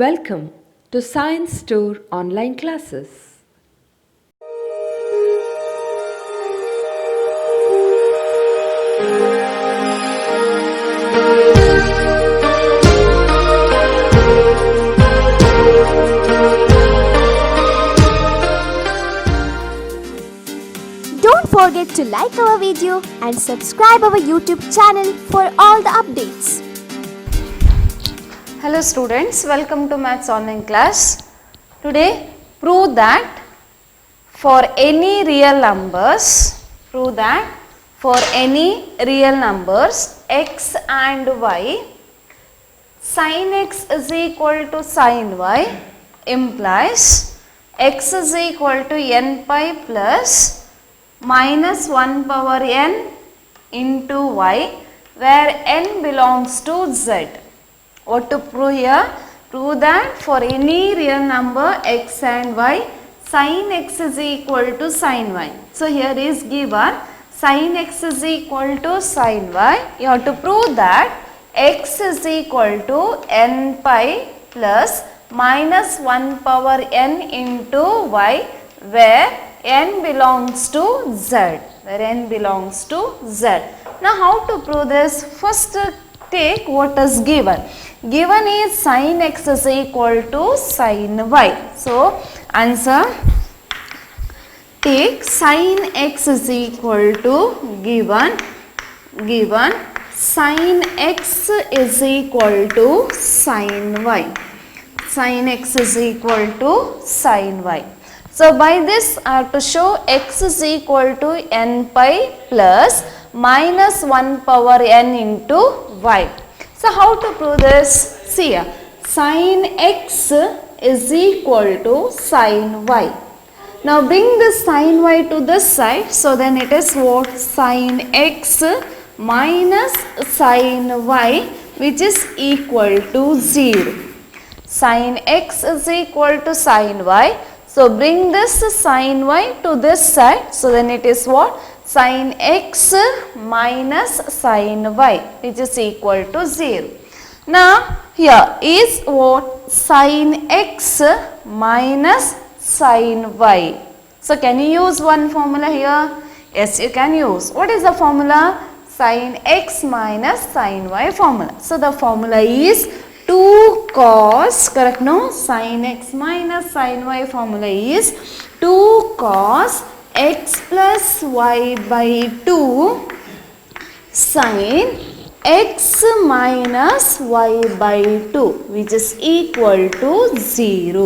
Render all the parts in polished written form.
Welcome to Science Store online classes. Don't forget to like our video and subscribe our YouTube channel for all the updates. Hello students, welcome to Maths online class. Today, prove that for any real numbers, x and y, sin x is equal to sin y implies x is equal to n pi plus minus 1 power n into y, where n belongs to z. What to prove here? Prove that for any real number x and y, sin x is equal to sin y. So here is given sin x is equal to sin y. You have to prove that x is equal to n pi plus minus 1 power n into y, where n belongs to z. Now how to prove this? First take what is given. Given is sin x is equal to sin y. So answer, take sin x is equal to given sin x is equal to sin y. Sin x is equal to sin y. So by this I have to show x is equal to n pi plus minus 1 power n into y. So how to prove this? See here, sin x is equal to sin y. Now bring this sin y to this side, so then it is what? Sin x minus sin y, which is equal to 0. Sin x is equal to sin y. So bring this sin y to this side, so then it is what? Sin x minus sin y, which is equal to 0. Now here is what? Sin x minus sin y. So can you use one formula here? Yes, you can use. What is the formula? Sin x minus sin y formula. So the formula is 2 cos, correct no? Sin x minus sin y formula is 2 cos x plus y by 2 sin x minus y by 2, which is equal to 0.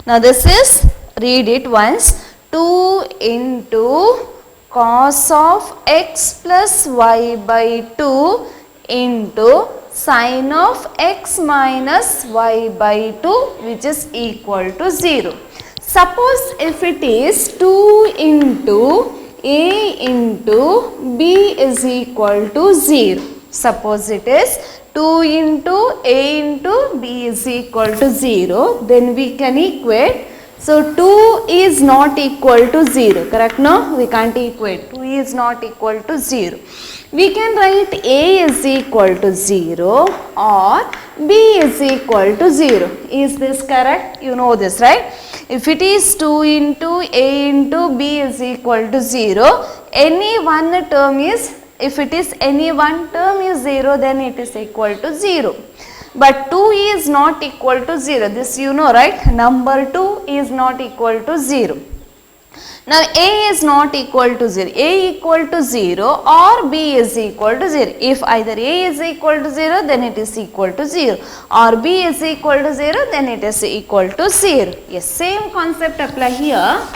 Now this is, read it once, 2 into cos of x plus y by 2 into sin of x minus y by 2, which is equal to 0. Suppose if it is 2 into a into b is equal to 0. Suppose it is 2 into a into b is equal to 0, then we can equate. So 2 is not equal to 0, correct no? We can't equate. 2 is not equal to 0. We can write a is equal to 0 or b is equal to 0. Is this correct? You know this, right? If it is 2 into a into b is equal to 0, any one term is, if it is any one term is 0, then it is equal to 0. But 2 is not equal to 0. This you know, right? Number 2 is not equal to 0. Now a is not equal to 0. A equal to 0 or b is equal to 0. If either a is equal to 0, then it is equal to 0. Or b is equal to 0, then it is equal to 0. Yes, same concept apply here.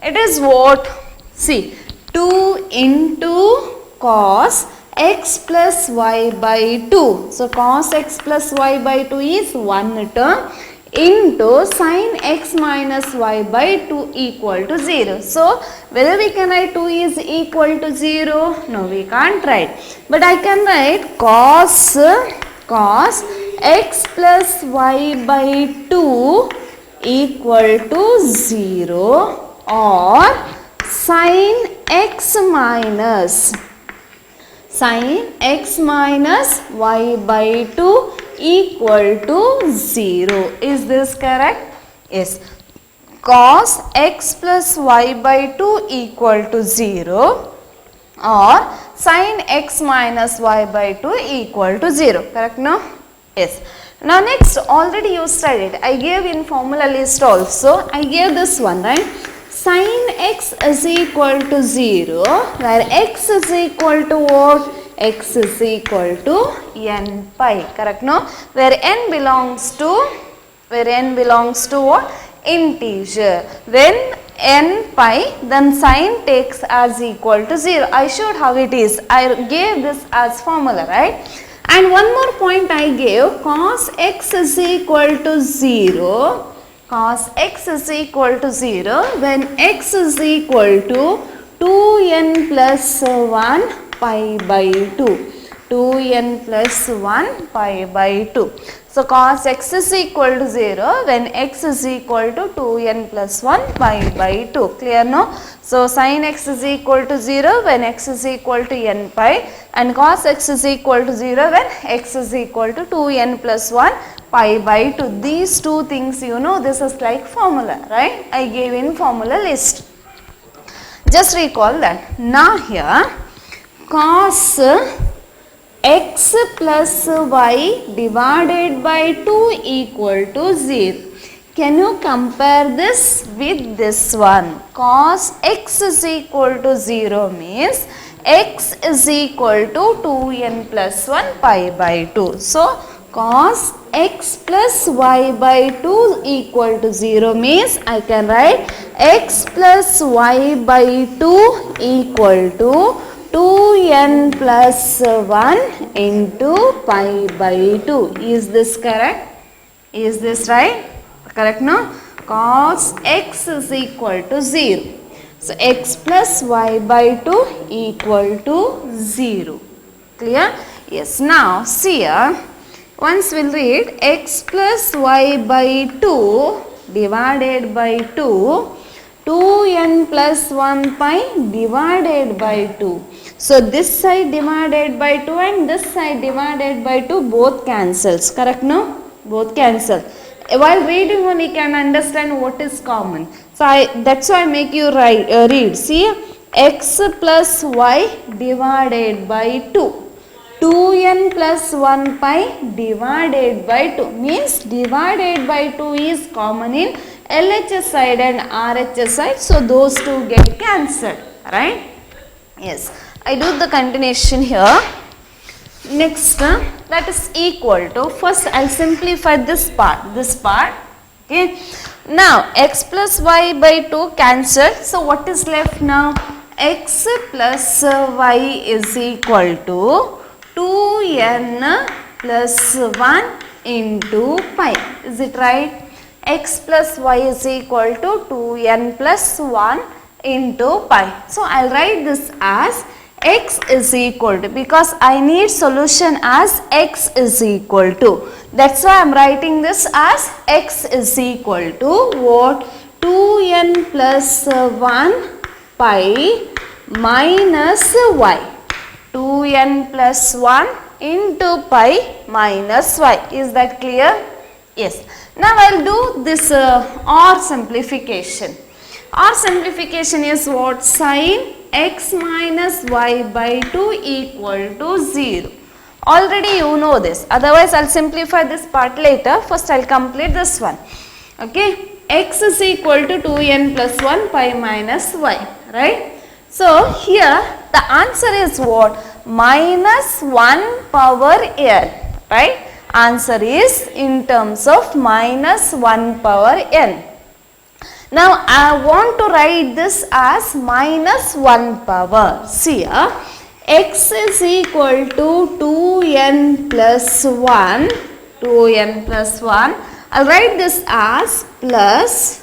It is what? See, 2 into cos x plus y by 2. So cos x plus y by 2 is one term into sin x minus y by 2 equal to 0. So whether we can write 2 is equal to 0? No, we can't write. But I can write cos x plus y by 2 equal to 0 or sin x minus y by 2 equal to 0. Is this correct? Yes. Cos x plus y by 2 equal to 0 or sin x minus y by 2 equal to 0. Correct now? Yes. Now next, already you studied. I gave in formula list also. I gave this one, right? Sin x is equal to 0 where x is equal to what? X is equal to n pi. Correct no? Where n belongs to what? Integer. When n pi, then sin takes as equal to 0. I showed how it is. I gave this as formula, right? And one more point I gave, cos x is equal to 0. Cos x is equal to 0 when x is equal to 2n plus 1 pi by 2. 2n plus 1 pi by 2. So, cos x is equal to 0 when x is equal to 2n plus 1 pi by 2. Clear no? So, sin x is equal to 0 when x is equal to n pi and cos x is equal to 0 when x is equal to 2n plus 1 pi by 2. These two things you know, this is like formula, right? I gave in formula list. Just recall that. Now here cos x plus y divided by 2 equal to 0. Can you compare this with this one? Cos x is equal to 0 means x is equal to 2n plus 1 pi by 2. So, cos x plus y by 2 equal to 0 means I can write x plus y by 2 equal to 2n plus 1 into pi by 2. Is this correct? Is this right? Correct no? Cos x is equal to 0. So, x plus y by 2 equal to 0. Clear? Yes. Now, see here. Once we'll read x plus y by 2 divided by 2, 2n plus 1 pi divided by 2. So, this side divided by 2 and this side divided by 2 both cancels. Correct no? Both cancel. While reading only can understand what is common. So, that's why I make you read. See, x plus y divided by 2. 2n plus 1 pi divided by 2 means divided by 2 is common in LHS side and RHS side. So, those two get cancelled, right? Yes. I do the continuation here. Next, that is equal to, first I will simplify this part, okay. Now, x plus y by 2 cancelled. So, what is left now? X plus y is equal to 2n plus 1 into pi. Is it right? X plus y is equal to 2n plus 1 into pi. So, I will write this as x is equal to, because I need solution as x is equal to. That is why I am writing this as x is equal to what? 2n plus 1 pi minus y. 2n plus 1 into pi minus y. Is that clear? Yes. Now, I will do this OR simplification. OR simplification is what? Sin x minus y by 2 equal to 0. Already you know this. Otherwise, I will simplify this part later. First, I will complete this one. Okay. X is equal to 2n plus 1 pi minus y. Right. So, here the answer is what? Minus 1 power n. Right. Answer is in terms of minus 1 power n. Now, I want to write this as minus 1 power. See here, x is equal to 2n plus 1, 2n plus 1. I will write this as plus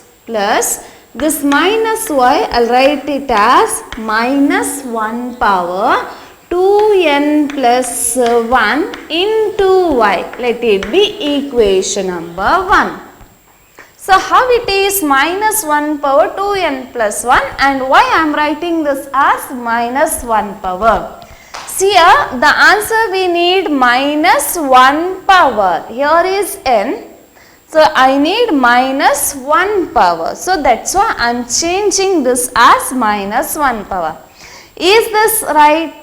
this minus y, I will write it as minus 1 power 2n plus 1 into y. Let it be equation number 1. So, how it is minus 1 power 2n plus 1 and why I am writing this as minus 1 power. see here the answer we need minus 1 power. Here is n. So I need minus 1 power. So that's why I am changing this as minus 1 power. Is this right?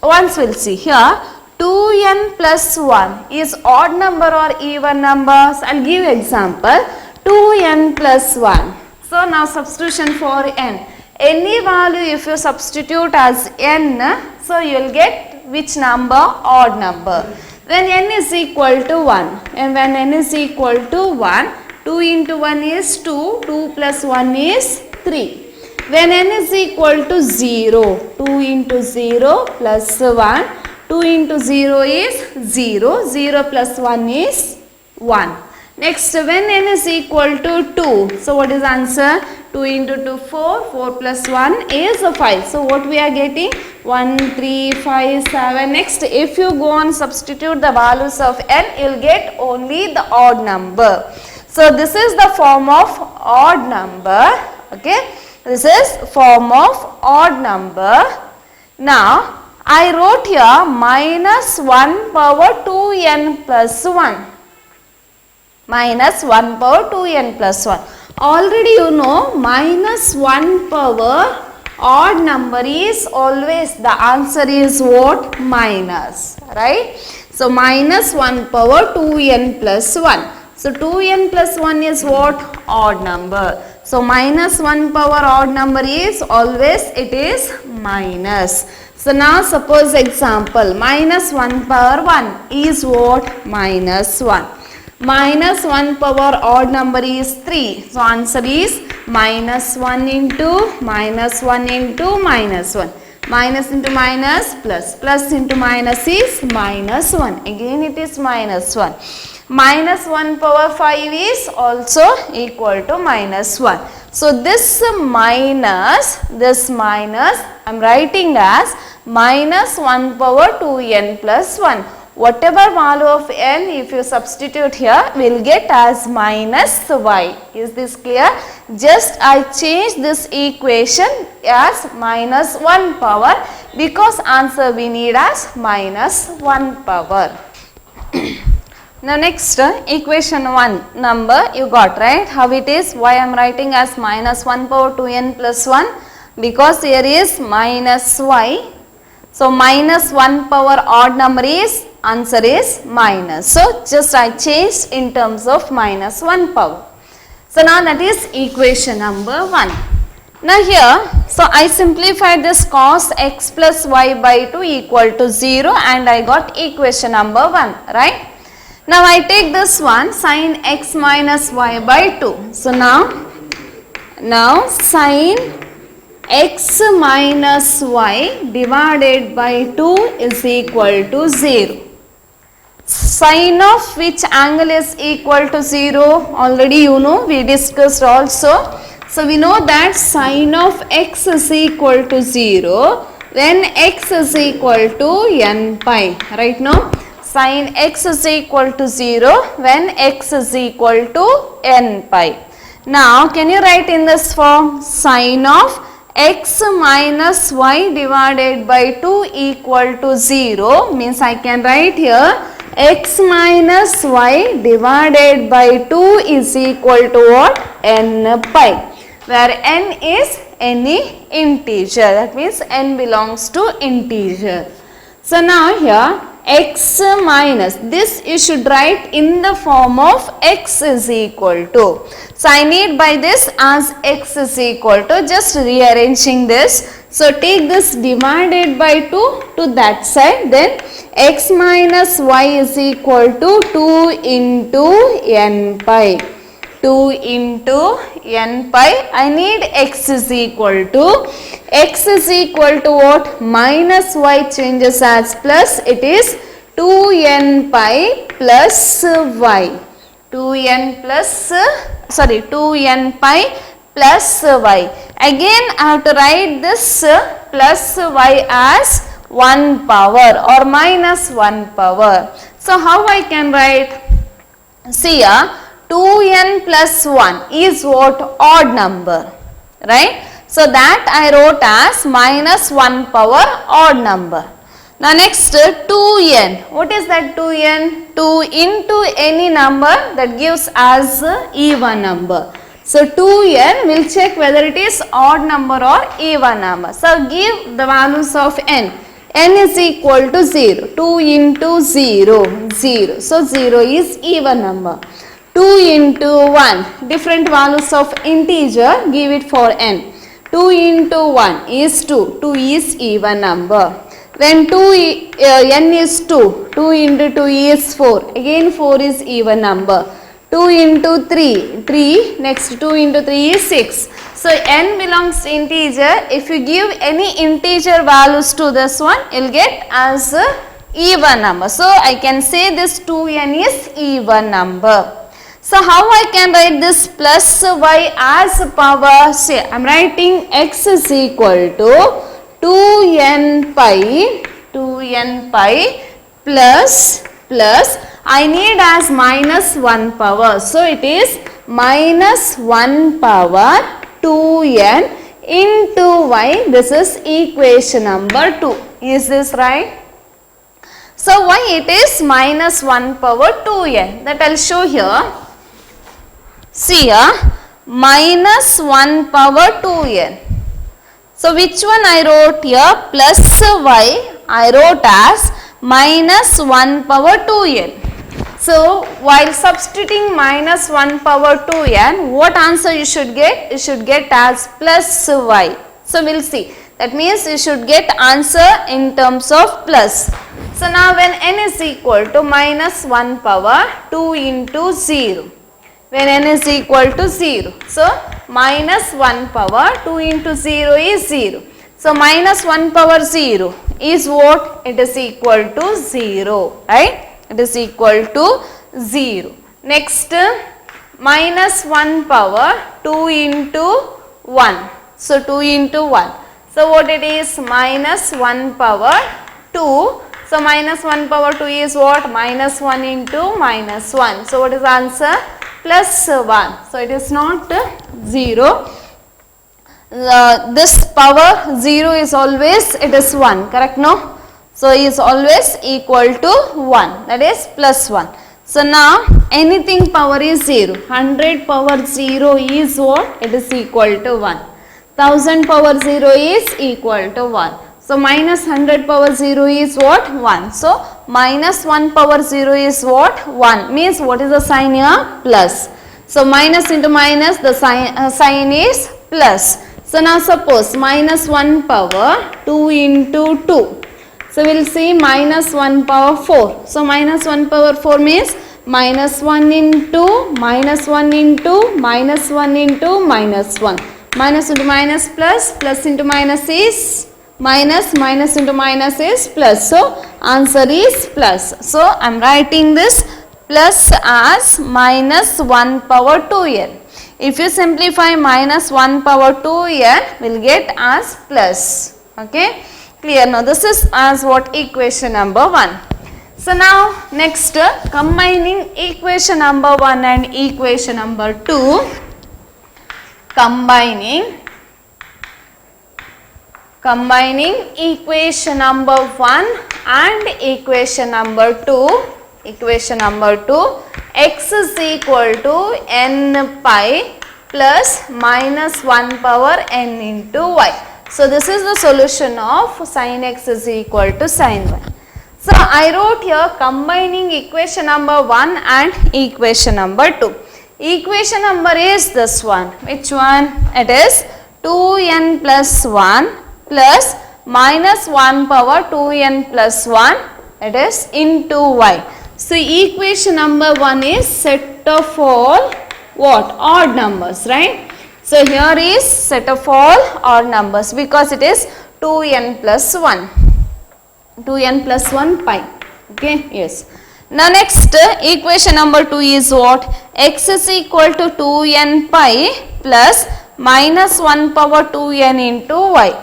Once we'll see here. 2n plus 1 is odd number or even numbers? I'll give you example. 2n plus 1. So now substitution for n. Any value if you substitute as n, so you will get which number? Odd number. When n is equal to 1, and when n is equal to 1, 2 into 1 is 2, 2 plus 1 is 3. When n is equal to 0, 2 into 0 plus 1, 2 into 0 is 0, 0 plus 1 is 1. Next, when n is equal to 2, so what is answer? 2 into 2, 4, 4 plus 1 is 5. So what we are getting? 1, 3, 5, 7. Next, if you go on substitute the values of n, you will get only the odd number. So this is the form of odd number. Okay, this is form of odd number. Now, I wrote here minus 1 power 2n plus 1. Minus 1 power 2n plus 1. Already you know minus 1 power odd number is always the answer is what? Minus. Right? So minus 1 power 2n plus 1. So 2n plus 1 is what? Odd number. So minus 1 power odd number is always it is minus. So now suppose example minus 1 power 1 is what? Minus 1. Minus 1 power odd number is 3. So answer is minus 1 into minus 1 into minus 1. Minus into minus plus. Plus into minus is minus 1. Again it is minus 1. Minus 1 power 5 is also equal to minus 1. So this minus I am writing as minus 1 power 2n plus 1. Whatever value of n if you substitute here we will get as minus y. Is this clear? Just I change this equation as minus 1 power because answer we need as minus 1 power. Now next equation 1 number you got, right? How it is? Why I am writing as minus 1 power 2n plus 1? Because here is minus y. So minus 1 power odd number is answer is minus. So just I changed in terms of minus 1 power. So now that is equation number 1. Now here, so I simplified this cos x plus y by 2 equal to 0 and I got equation number 1, right? Now I take this one sin x minus y by 2. So now sin x minus y divided by 2 is equal to 0. Sin of which angle is equal to 0? Already you know, we discussed also. So we know that sin of x is equal to 0 when x is equal to n pi. Right now, sin x is equal to 0 when x is equal to n pi. Now, can you write in this form? Sin of x minus y divided by 2 equal to 0 means I can write here x minus y divided by 2 is equal to what? N pi, where n is any integer, that means n belongs to integer. So now here x minus, this you should write in the form of x is equal to. So I need by this as x is equal to, just rearranging this. So take this divided by 2 to that side, then x minus y is equal to 2 into n pi. 2 into n pi, I need x is equal to what? Minus y changes as plus, it is 2n pi plus y. 2n pi plus y. Again I have to write this plus y as 1 power or minus 1 power. So how I can write? See here, 2n plus 1 is what? Odd number, right? So that I wrote as minus 1 power odd number. Now next 2n. What is that 2n? 2 into any number that gives as even number. So 2n will check whether it is odd number or even number. So give the values of n. N is equal to 0. 2 into 0, 0. So 0 is even number. 2 into 1, different values of integer, give it for n. 2 into 1 is 2. 2 is even number. When n is 2, 2 into 2 is 4. Again 4 is even number. 2 into 3, 3. Next 2 into 3 is 6. So n belongs to integer. If you give any integer values to this one, you will get as even number. So I can say this 2n is even number. So how I can write this plus y as power? Say I am writing x is equal to 2n pi plus I need as minus 1 power. So it is minus 1 power 2n into y. This is equation number 2. Is this right? So why it is minus 1 power 2n? That I will show here. See here, minus 1 power 2n. So which one I wrote here? Plus y I wrote as minus 1 power 2n. So while substituting minus 1 power 2n, what answer you should get? You should get as plus y. So we will see. That means you should get answer in terms of plus. So now when n is equal to minus 1 power 2 into 0. When n is equal to 0. So minus 1 power 2 into 0 is 0. So minus 1 power 0 is what? It is equal to 0. Right? It is equal to 0. Next minus 1 power 2 into 1. So 2 into 1. So what it is? Minus 1 power 2. So minus 1 power 2 is what? Minus 1 into minus 1. So what is the answer? Plus 1. So it is not 0. This power 0 is always, it is 1, correct? No? So is always equal to 1, that is plus 1. So now anything power is 0. 100 power 0 is what? It is equal to 1. 1000 power 0 is equal to 1. So minus 100 power 0 is what? 1. So minus 1 power 0 is what? 1. Means what is the sign here? Plus. So minus into minus, the sign is plus. So now suppose minus 1 power 2 into 2. So we will see minus 1 power 4. So minus 1 power 4 means minus 1 into minus 1 into minus 1 into minus 1. Minus into minus plus, plus into minus is minus, minus into minus is plus. So answer is plus. So I am writing this plus as minus 1 power 2n. If you simplify minus 1 power 2n, we will get as plus. Okay. Clear? Now this is as what? Equation number 1. So now next combining equation number 1 and equation number 2. Combining equation number 1 and equation number 2. Equation number 2, x is equal to n pi plus minus 1 power n into y. So this is the solution of sin x is equal to sin y. So I wrote here combining equation number 1 and equation number 2. Equation number is this one. Which one? It is 2n plus 1 plus minus 1 power 2n plus 1, it is into y. So equation number 1 is set of all what? Odd numbers, right? So here is set of all odd numbers because it is 2n plus 1. 2n plus 1 pi. Okay, yes. Now next equation number 2 is what? X is equal to 2n pi plus minus 1 power 2n into y.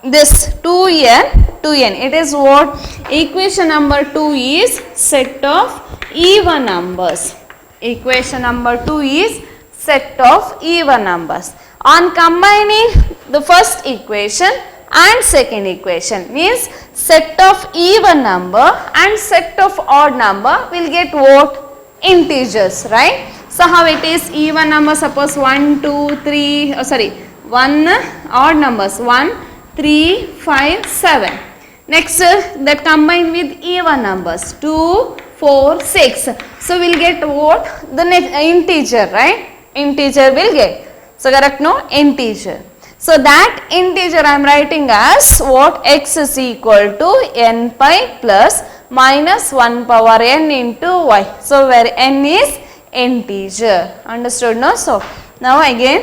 This 2n, it is what? Equation number 2 is set of even numbers. Equation number 2 is set of even numbers. On combining the first equation and second equation, means set of even number and set of odd number will get what? Integers, right? So how it is? Even number, suppose 1, 2, 3, 1 odd numbers 1, 3, 5, 7. Next that combine with even numbers 2, 4, 6. So we'll get what? The next integer, right? Integer will get. So correct, no? Integer. So that integer I am writing as what? X is equal to n pi plus minus 1 power n into y. So where n is integer. Understood, no? So now again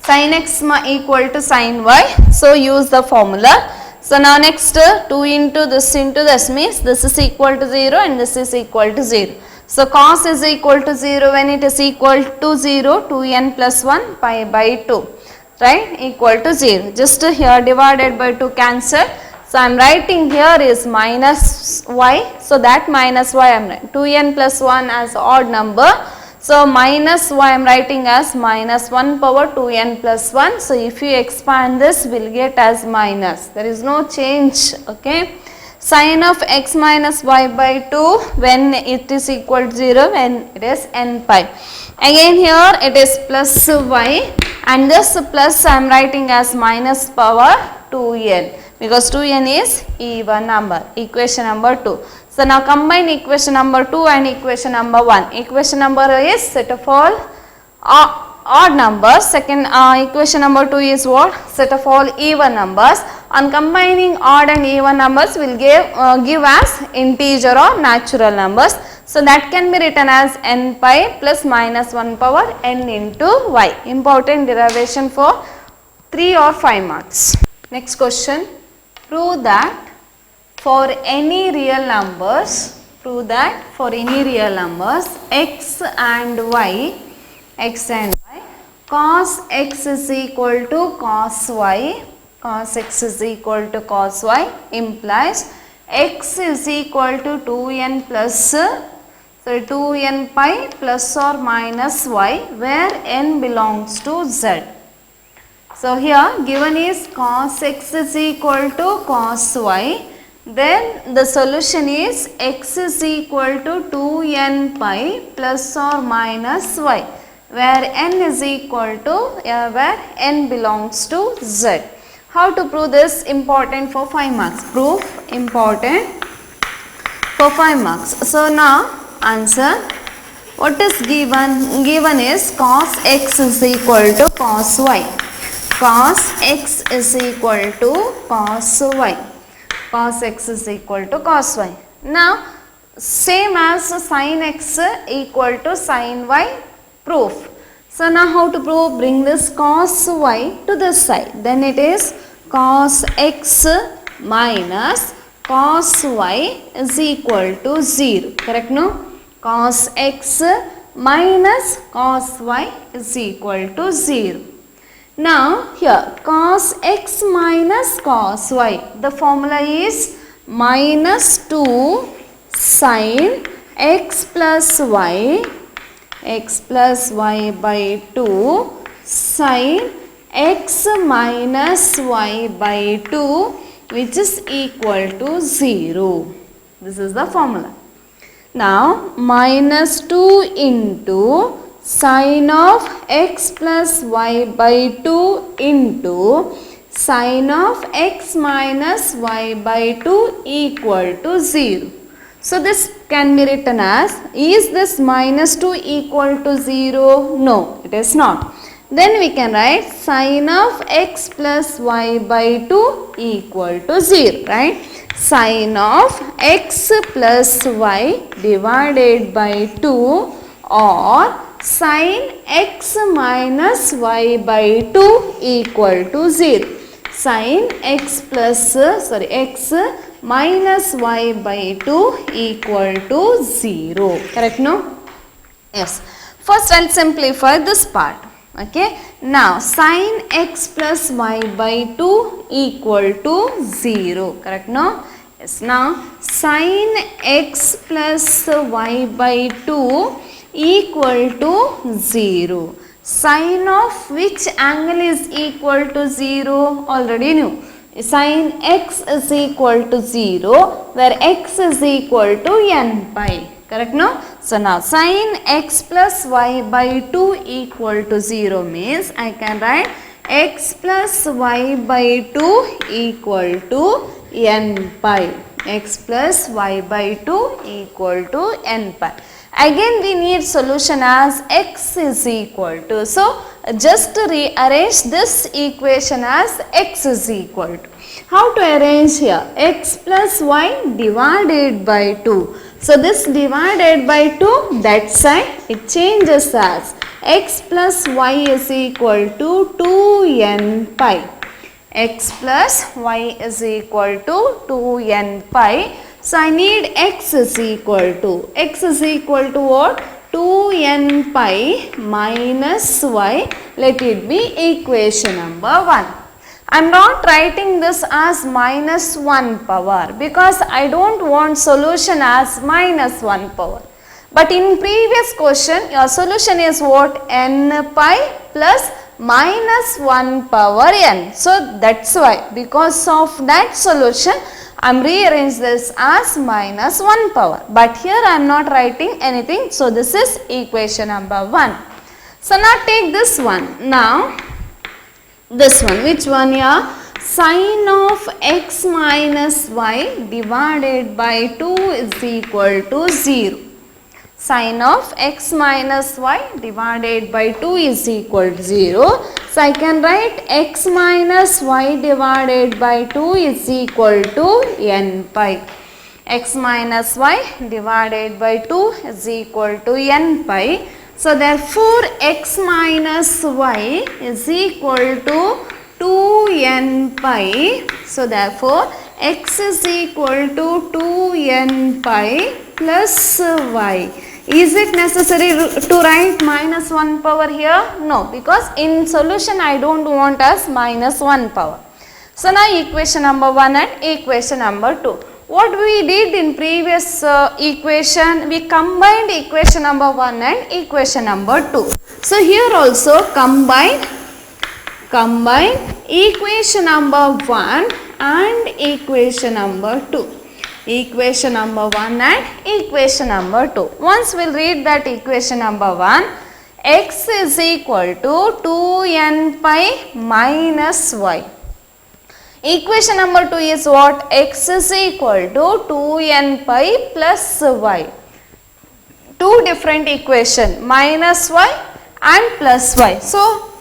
sin x equal to sin y. So use the formula. So now next 2 into this means this is equal to 0 and this is equal to 0. So cos is equal to 0 when it is equal to 0, 2n plus 1 pi by 2, right, equal to 0. Just here divided by 2 cancel. So I am writing here is minus y. So that minus y I am writing 2n plus 1 as odd number. So minus y I am writing as minus 1 power 2n plus 1. So if you expand this, we will get as minus. There is no change. Okay. Sin of x minus y by 2 when it is equal to 0, when it is n pi. Again here it is plus y and this plus I am writing as minus power 2n because 2n is even number. Equation number 2. So now combine equation number 2 and equation number 1. Equation number is set of all odd numbers. Second equation number 2 is what? Set of all even numbers. On combining odd and even numbers will give as integer or natural numbers. So that can be written as n pi plus minus 1 power n into y. Important derivation for 3 or 5 marks. Next question. Prove that for any real numbers, x and y, cos x is equal to cos y, implies x is equal to 2n plus 2n pi plus or minus y, where n belongs to z. So here given is cos x is equal to cos y. Then the solution is x is equal to 2n pi plus or minus y, where n is equal to where n belongs to z. How to prove this? Important for 5 marks. Proof important for 5 marks. So now answer. What is given? Given is cos x is equal to cos y. Cos x is equal to cos y. Cos x is equal to cos y. Now same as sin x equal to sin y proof. So now how to prove? Bring this cos y to this side. Then it is cos x minus cos y is equal to 0. Correct, no? Cos x minus cos y is equal to 0. Now here cos x minus cos y, the formula is minus 2 sin x plus y by 2 sin x minus y by 2, which is equal to 0. This is the formula. Now minus 2 into sin of x plus y by 2 into sin of x minus y by 2 equal to 0. So this can be written as, is this minus 2 equal to 0? No, it is not. Then we can write sin of x plus y by 2 equal to 0, right? Sin of x plus y divided by 2 or sin x minus y by 2 equal to 0. Sin x minus y by 2 equal to 0. Correct, no? Yes. First I'll simplify this part. Okay. Now sin x plus y by 2 equal to 0. Correct, no? Yes. Now sin x plus y by 2 equal to 0. Sin of which angle is equal to 0? Already knew. Sin x is equal to 0 where x is equal to n pi. Correct, no? So now sin x plus y by 2 equal to 0 means I can write x plus y by 2 equal to n pi. X plus y by 2 equal to n pi. Again we need solution as x is equal to. So just to rearrange this equation as x is equal to. How to arrange here? X plus y divided by 2. So this divided by 2, that side it changes as x plus y is equal to 2n pi. X plus y is equal to 2n pi. So I need x is equal to what? 2n pi minus y. Let it be equation number 1. I am not writing this as minus 1 power because I don't want solution as minus 1 power. But in previous question your solution is what? N pi plus minus 1 power n. So that's why because of that solution I am rearrange this as minus 1 power. But here I am not writing anything. So this is equation number 1. So now take this one. Now this one, which one here? Sin of x minus y divided by 2 is equal to 0. Sin of x minus y divided by 2 is equal to 0. So I can write x minus y divided by 2 is equal to n pi. X minus y divided by 2 is equal to n pi. So therefore x minus y is equal to 2n pi. So therefore x is equal to 2n pi plus y. Is it necessary to write minus 1 power here? No, because in solution I don't want as minus 1 power. So now equation number 1 and equation number 2. What we did in previous equation, we combined equation number 1 and equation number 2. So here also combine equation number 1 and equation number 2. Equation number 1 and equation number 2. Once we will read that equation number 1, x is equal to 2n pi minus y. Equation number 2 is what? X is equal to 2n pi plus y. Two different equation, minus y and plus y. So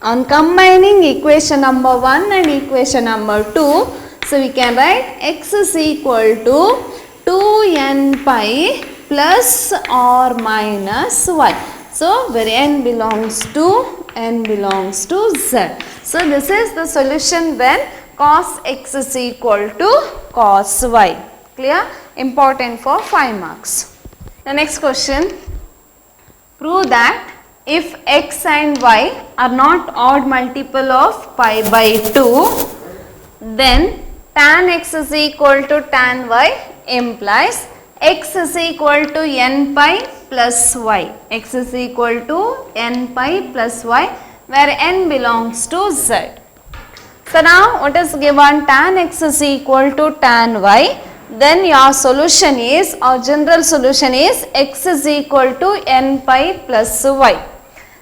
on combining equation number 1 and equation number 2, so we can write x is equal to 2n pi plus or minus y. So where n belongs to z. So this is the solution when cos x is equal to cos y. Clear? Important for 5 marks. The next question. Prove that if x and y are not odd multiple of pi by 2, then tan x is equal to tan y implies x is equal to n pi plus y. X is equal to n pi plus y where n belongs to z. So now what is given? Tan x is equal to tan y. Then your solution is, or general solution is, x is equal to n pi plus y.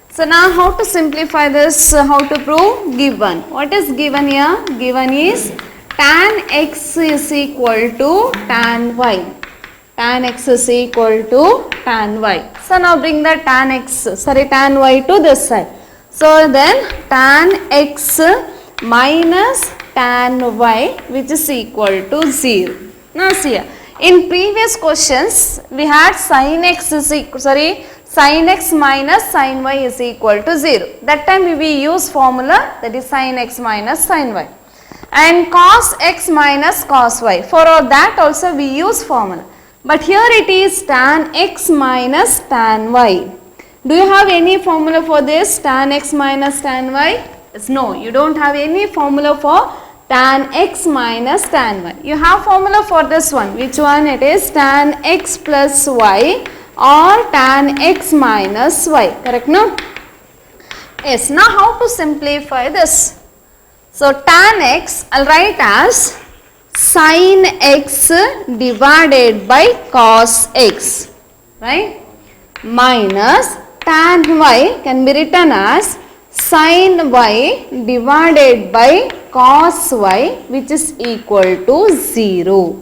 So now how to simplify this, how to prove? Given. What is given here? Given is tan x is equal to tan y. Tan x is equal to tan y. So now bring the tan y to this side. So then tan x minus tan y which is equal to 0. Now see here, in previous questions we had sin x minus sin y is equal to 0. That time we use formula, that is sin x minus sin y. And cos x minus cos y, for that also we use formula. But here it is tan x minus tan y. Do you have any formula for this, tan x minus tan y? Yes, no, you don't have any formula for tan x minus tan y. You have formula for this one. Which one? It is tan x plus y or tan x minus y. Correct, no? Yes. Now how to simplify this? So tan x I'll write as sin x divided by cos x, right, minus tan y can be written as sin y divided by cos y, which is equal to 0,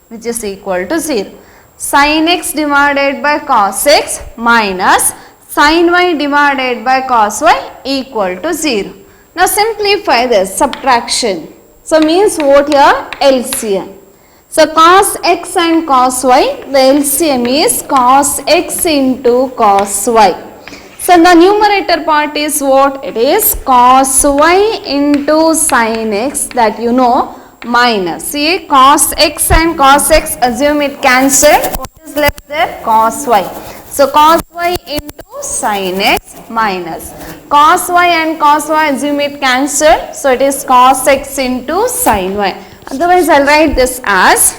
which is equal to 0. Sin x divided by cos x minus sin y divided by cos y equal to 0. Now simplify this subtraction. So means what here? LCM. So cos x and cos y, the LCM is cos x into cos y. So the numerator part is what? It is cos y into sin x, that you know, minus. See, cos x and cos x, assume it cancelled. What is left there? Cos y. So cos y into sin x minus. Cos y and cos y, assume it cancelled. So it is cos x into sin y. Otherwise, I'll write this as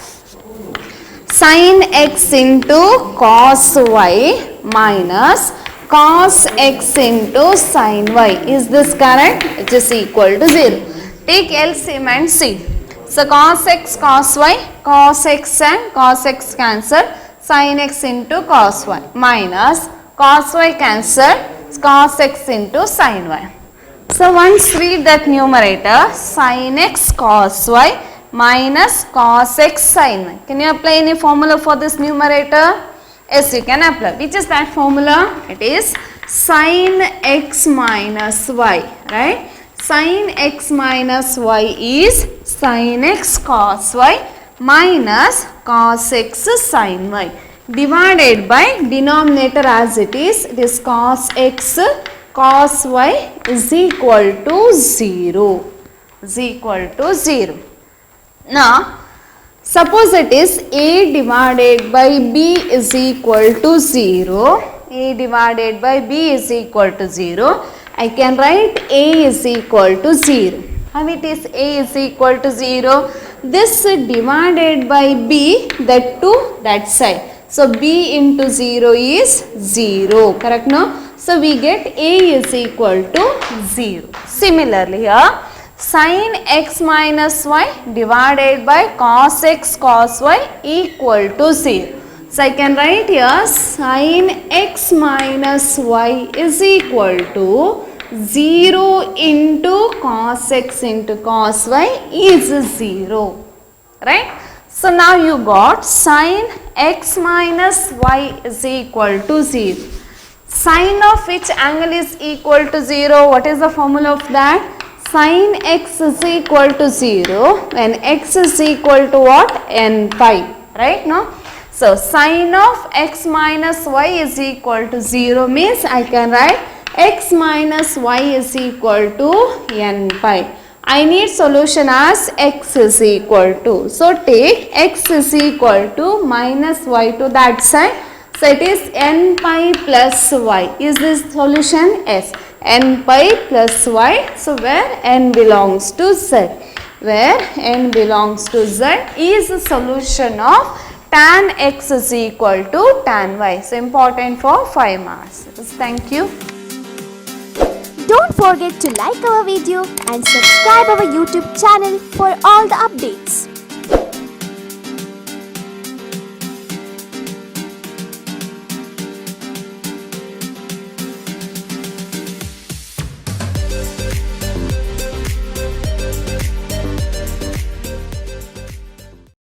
sin x into cos y minus cos x into sin y. Is this correct? It is equal to 0. Take LCM and see. So cos x and cos x cancel, sin x into cos y minus cos y cancel, cos x into sin y. So once read that numerator, sin x cos y minus cos x sin y. Can you apply any formula for this numerator? Yes, you can apply. Which is that formula? It is sin x minus y, right? Sin x minus y is sin x cos y minus cos x sin y, divided by denominator as it is cos x cos y is equal to 0, is equal to 0. Now suppose it is a divided by b is equal to 0, a divided by b is equal to 0, I can write a is equal to 0. How it is a is equal to 0? This divided by b, that to that side. So b into 0 is 0, correct no? So we get a is equal to 0. Similarly here, sin x minus y divided by cos x cos y equal to 0. So I can write here sin x minus y is equal to 0 into cos x into cos y is 0, right? So now you got sin x minus y is equal to 0. Sin of which angle is equal to 0? What is the formula of that? Sin x is equal to 0 when x is equal to what? N pi, right? No? So sin of x minus y is equal to 0 means I can write x minus y is equal to n pi. I need solution as x is equal to. So take x is equal to minus y to that side. So it is n pi plus y. Is this solution? Yes. N pi plus y. So where n belongs to z. Where n belongs to z is the solution of tan x is equal to tan y. So important for 5 marks. Thank you. Don't forget to like our video and subscribe our YouTube channel for all the updates.